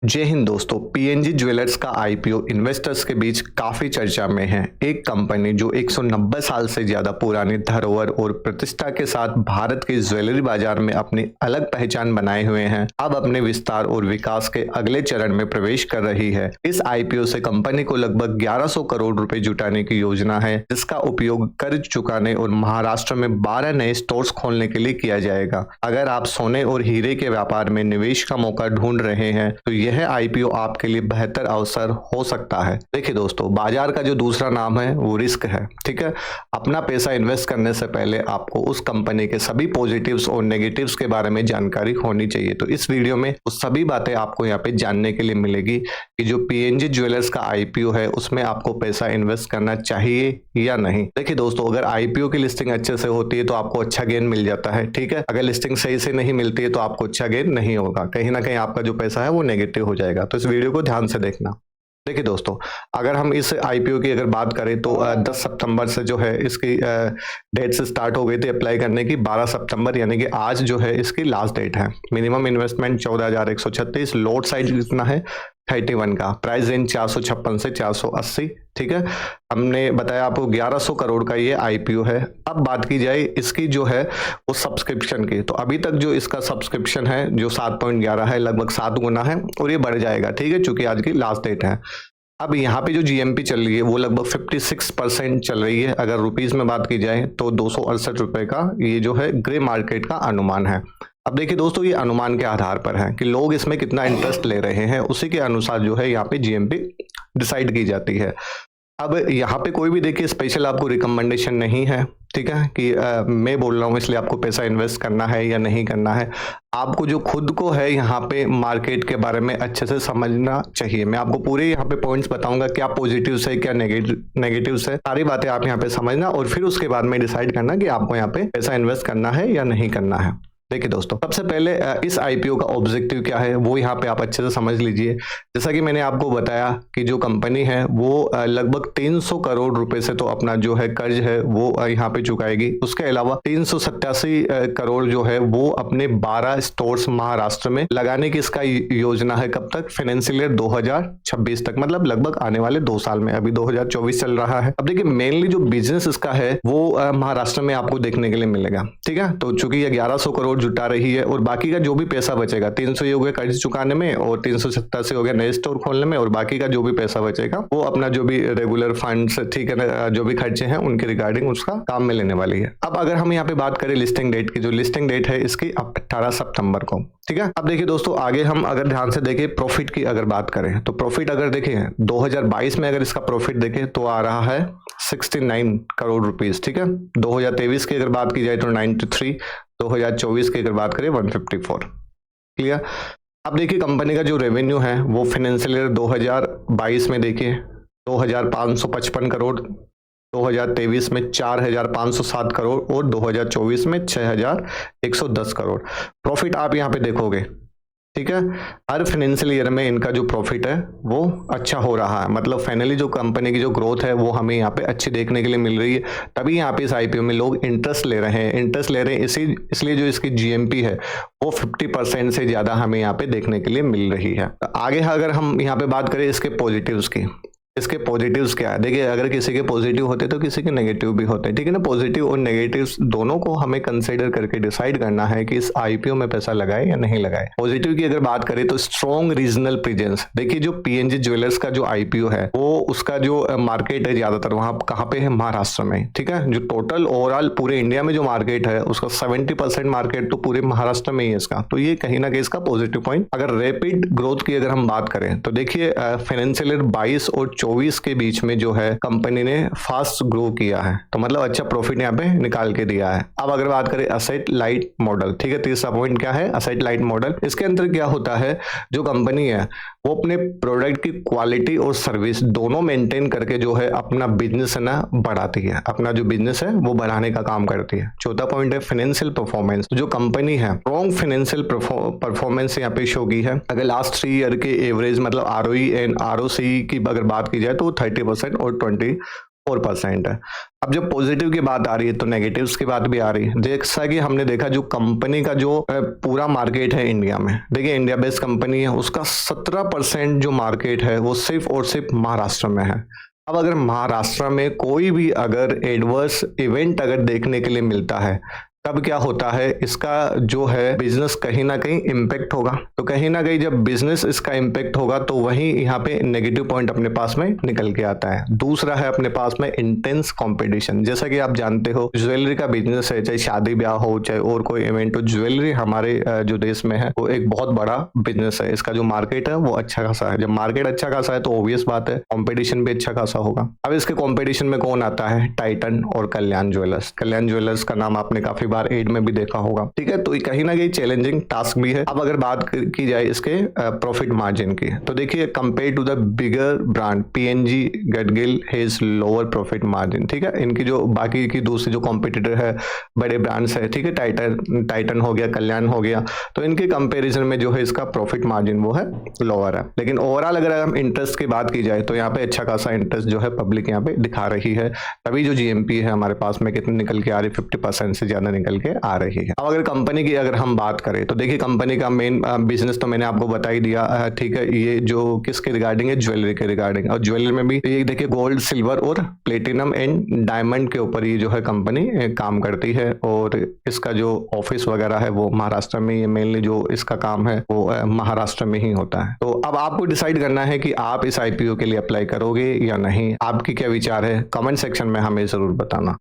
जय हिंद दोस्तों। PNG jewellers का आईपीओ इन्वेस्टर्स के बीच काफी चर्चा में है। एक कंपनी जो 190 साल से ज्यादा पुरानी धरोहर और प्रतिष्ठा के साथ भारत के ज्वेलरी बाजार में अपनी अलग पहचान बनाए हुए हैं, अब अपने विस्तार और विकास के अगले चरण में प्रवेश कर रही है। इस आईपीओ से कंपनी को लगभग 1100 करोड़ रुपए जुटाने की योजना है, जिसका उपयोग कर्ज चुकाने और महाराष्ट्र में 12 नए स्टोर्स खोलने के लिए किया जाएगा। अगर आप सोने और हीरे के व्यापार में निवेश का मौका ढूंढ रहे हैं तो यह आईपीओ आपके लिए बेहतर अवसर हो सकता है। देखिए दोस्तों, बाजार का जो दूसरा नाम है वो रिस्क है। ठीक है, अपना पैसा इन्वेस्ट करने से पहले आपको उस कंपनी के सभी पॉजिटिव्स और नेगेटिव्स के बारे में जानकारी होनी चाहिए। तो इस वीडियो में वो सभी बातें आपको यहाँ पे जानने के लिए मिलेगी कि जो पीएनजी ज्वेलर्स का आईपीओ है उसमें आपको पैसा इन्वेस्ट करना चाहिए या नहीं। देखिए दोस्तों, अगर आईपीओ की लिस्टिंग अच्छे से होती है तो आपको अच्छा गेन मिल जाता है। ठीक है, अगर लिस्टिंग सही से नहीं मिलती है तो आपको अच्छा गेन नहीं होगा, कहीं ना कहीं आपका जो पैसा है वो नेगेटिव हो जाएगा। तो इस वीडियो को ध्यान से देखना। देखिए दोस्तों, अगर हम इस आईपीओ की अगर बात करें तो 10 सितंबर से जो है इसकी डेट से स्टार्ट हो गई थी अप्लाई करने की। 12 सितंबर यानी कि आज जो है इसकी लास्ट डेट है। मिनिमम इन्वेस्टमेंट 14,136, लोट साइज कितना है 31 का, प्राइस रेंज 456 से 480। ठीक है, हमने बताया आपको 1100 करोड़ का ये आईपीओ है। अब बात की जाए इसकी जो है वो सब्सक्रिप्शन की, तो अभी तक जो इसका सब्सक्रिप्शन है जो 7.11 है, लगभग 7 गुना है और ये बढ़ जाएगा। ठीक है, चूंकि आज की लास्ट डेट है। अब यहाँ पे जो जीएमपी चल रही है वो लगभग 56% चल रही है। अगर रुपीज में बात की जाए तो 268 रुपए का ये जो है ग्रे मार्केट का अनुमान है। अब देखिए दोस्तों, ये अनुमान के आधार पर है कि लोग इसमें कितना इंटरेस्ट ले रहे हैं, उसी के अनुसार जो है यहाँ पे जीएमपी डिसाइड की जाती है। अब यहाँ पे कोई भी देखिए स्पेशल आपको रिकमेंडेशन नहीं है। ठीक है, कि मैं बोल रहा हूँ इसलिए आपको पैसा इन्वेस्ट करना है या नहीं करना है। आपको जो खुद को है यहाँ पे मार्केट के बारे में अच्छे से समझना चाहिए। मैं आपको पूरे यहाँ पे पॉइंट्स बताऊंगा, क्या पॉजिटिव है क्या नेगेटिव है, सारी बातें आप यहाँ पे समझना और फिर उसके बाद में डिसाइड करना कि आपको यहाँ पे पैसा इन्वेस्ट करना है या नहीं करना है। देखिए दोस्तों, सबसे पहले इस आईपीओ का ऑब्जेक्टिव क्या है वो यहाँ पे आप अच्छे से समझ लीजिए। जैसा कि मैंने आपको बताया कि जो कंपनी है वो लगभग 300 करोड़ रुपए से तो अपना जो है कर्ज है वो यहाँ पे चुकाएगी। उसके अलावा 387 करोड़ जो है वो अपने 12 स्टोर्स महाराष्ट्र में लगाने की इसका योजना है। कब तक? फाइनेंशियल ईयर 2026 तक, मतलब लगभग आने वाले 2 साल में। अभी 2024 चल रहा है। अब देखिए, मेनली जो बिजनेस इसका है वो महाराष्ट्र में आपको देखने के लिए मिलेगा। ठीक है, तो चूंकि ये 1100 करोड़ जुटा रही है और बाकी का जो भी पैसा बचेगा, 300 हो गया कर्ज चुकाने में और 387 हो गया नए स्टोर खोलने में, और बाकी का जो भी पैसा बचेगा वो अपना जो भी रेगुलर फंड्स, ठीक है ना, जो भी खर्चे हैं उनके रिगार्डिंग उसका काम में लेने वाली है। अब अगर हम यहाँ पे बात करें लिस्टिंग डेट की, जो लिस्टिंग डेट है इसकी 18 सितंबर को। ठीक है, अब देखिए दोस्तों, आगे हम अगर ध्यान से देखें प्रॉफिट की अगर बात करें तो प्रॉफिट अगर देखें 2022 में अगर इसका प्रॉफिट देखें तो आ रहा है 69 करोड़ रुपीस। ठीक है, 2023 की अगर बात की जाए तो 93, 2024 की अगर बात करें 154। क्लियर। अब देखिए कंपनी का जो रेवेन्यू है वो फाइनेंशियल ईयर 2022 में देखिए 2555 करोड़, 2023 में 4507 करोड़ और 2024 में 6110 करोड़ प्रॉफिट आप यहाँ पे देखोगे। ठीक है, हर फाइनेंशियल ईयर में इनका जो प्रॉफिट है वो अच्छा हो रहा है। मतलब फाइनली जो कंपनी की जो ग्रोथ है वो हमें यहाँ पे अच्छी देखने के लिए मिल रही है। तभी यहाँ पे इस आईपीओ में लोग इंटरेस्ट ले रहे हैं इसलिए जो इसकी जीएमपी है वो 50% से ज्यादा हमें यहाँ पे देखने के लिए मिल रही है। आगे अगर हम यहाँ पे बात करें इसके पॉजिटिव्स की, इसके पॉजिटिव्स क्या है? देखिए, अगर किसी के पॉजिटिव होते तो किसी के नेगेटिव भी होते हैं। ठीक है ना, पॉजिटिव और नेगेटिव्स दोनों को हमें कंसीडर करके डिसाइड करना है कि इस आईपीओ में पैसा लगाए या नहीं लगाए। पॉजिटिव की अगर बात करें तो स्ट्रॉन्ग रीजनल प्रेजेंस। देखिए, जो पीएनजी ज्वेलर्स का जो आईपीओ है वो उसका जो मार्केट है ज्यादातर वहां कहाँ पे है? महाराष्ट्र में। ठीक है, जो टोटल ओवरऑल पूरे इंडिया में जो मार्केट है उसका 70% मार्केट तो पूरे महाराष्ट्र में ही है इसका। तो ये कहीं ना कहीं इसका पॉजिटिव पॉइंट। अगर रैपिड ग्रोथ की अगर हम बात करें तो देखिए फाइनेंशियल ईयर 22 और 24 के बीच में जो है कंपनी ने फास्ट ग्रो किया है, तो मतलब अच्छा प्रॉफिट यहाँ पे निकाल के दिया है। अब अगर बात करें असेट लाइट मॉडल, ठीक है, तीसरा पॉइंट क्या है? Asset light model. इसके अंदर क्या होता है, जो कंपनी है वो अपने प्रोडक्ट की क्वालिटी और सर्विस दोनों मेंटेन करके जो है अपना बिजनेस है ना बढ़ाती है, अपना जो बिजनेस है वो बढ़ाने का काम करती है। चौथा पॉइंट है फाइनेंशियल परफॉर्मेंस। जो कंपनी है स्ट्रॉन्ग फाइनेंशियल परफॉर्मेंस यहाँ पे शो की है। अगर लास्ट 3 ईयर के एवरेज मतलब आरओई एंड आरओसी की अगर बात की जाए तो 30% और 4% है। अब जब पॉजिटिव की बात आ रही है तो नेगेटिव्स की बात भी आ रही है। जैसा कि हमने देखा जो कंपनी का जो पूरा मार्केट है इंडिया में, देखिए इंडिया बेस्ड कंपनी है, उसका 17% जो मार्केट है वो सिर्फ और सिर्फ महाराष्ट्र में है। अब अगर महाराष्ट्र में कोई भी अगर एडवर्स इवेंट अगर देखने के लिए मिलता है तब क्या होता है, इसका जो है बिजनेस कहीं ना कहीं इम्पेक्ट होगा। तो कहीं ना कहीं जब बिजनेस इसका इम्पेक्ट होगा तो वहीं यहाँ पे नेगेटिव पॉइंट अपने पास में निकल के आता है। दूसरा है अपने पास में इंटेंस कंपटीशन। जैसा कि आप जानते हो ज्वेलरी का बिजनेस है, चाहे शादी ब्याह हो चाहे और कोई इवेंट हो, ज्वेलरी हमारे जो देश में है वो एक बहुत बड़ा बिजनेस है। इसका जो मार्केट है वो अच्छा खासा है। जब मार्केट अच्छा खासा है तो ऑब्वियस बात है कॉम्पिटिशन भी अच्छा खासा होगा। अब इसके कॉम्पिटिशन में कौन आता है? टाइटन और कल्याण ज्वेलर्स। कल्याण ज्वेलर्स का नाम आपने काफी बार एड में भी देखा होगा, ठीक है। तो कहीं ना कहीं चैलेंजिंग टास्क भी है। अब अगर बात की जाए इसके प्रॉफिट मार्जिन की, तो देखिए compare to the bigger brand PNG Gadgil has lower profit margin, ठीक है। इनकी जो बाकी की दूसरी जो कॉम्पिटिटर है बड़े ब्रांड्स है, ठीक है, टाइटन हो गया, कल्याण हो गया, तो इनके कंपेरिजन में जो है इसका प्रॉफिट मार्जिन वो है लोअर है। लेकिन ओवरऑल अगर हम इंटरेस्ट की बात की जाए तो यहाँ पे अच्छा खासा इंटरेस्ट जो है पब्लिक यहाँ पे दिखा रही है। तभी जो जीएमपी है हमारे पास में कितनी निकल के आ रही, 50% से ज्यादा निकल के आ रही है। अब अगर कंपनी की अगर हम बात करें तो देखिए कंपनी का मेन बिजनेस तो मैंने आपको बता ही दिया, ठीक है। ये जो किसके रिगार्डिंग है? ज्वेलरी के रिगार्डिंग। और ज्वेलरी में भी ये देखिए गोल्ड, सिल्वर और प्लेटिनम एंड डायमंड के ऊपर ये जो है कंपनी काम करती है। और इसका जो ऑफिस वगैरह है वो महाराष्ट्र में, ये मेनली जो इसका काम है वो महाराष्ट्र में ही होता है। तो अब आपको डिसाइड करना है कि आप इस आईपीओ के लिए अप्लाई करोगे या नहीं। आपकी क्या विचार है? कमेंट सेक्शन में हमें जरूर बताना।